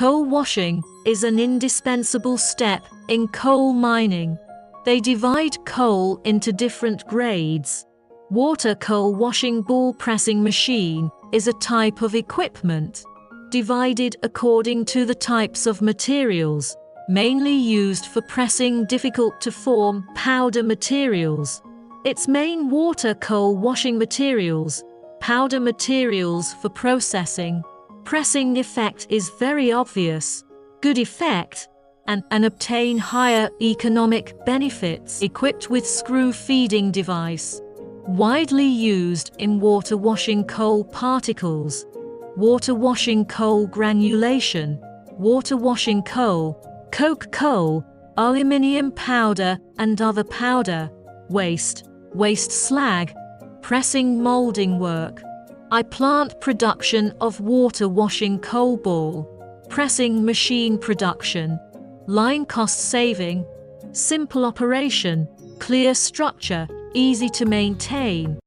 Coal washing is an indispensable step in coal mining. They divide coal into different grades. Water coal washing ball pressing machine is a type of equipment, divided according to the types of materials, mainly used for pressing difficult-to-form powder materials. Its main water coal washing materials, powder materials for processing. Pressing effect is very obvious, good effect, and obtain higher economic benefits equipped with screw feeding device. Widely used in water washing coal particles, water washing coal granulation, water washing coal, coke coal, aluminium powder and other powder, waste slag, pressing molding work. Plant production of water washing coal ball, pressing machine production, line cost saving, simple operation, clear structure, easy to maintain.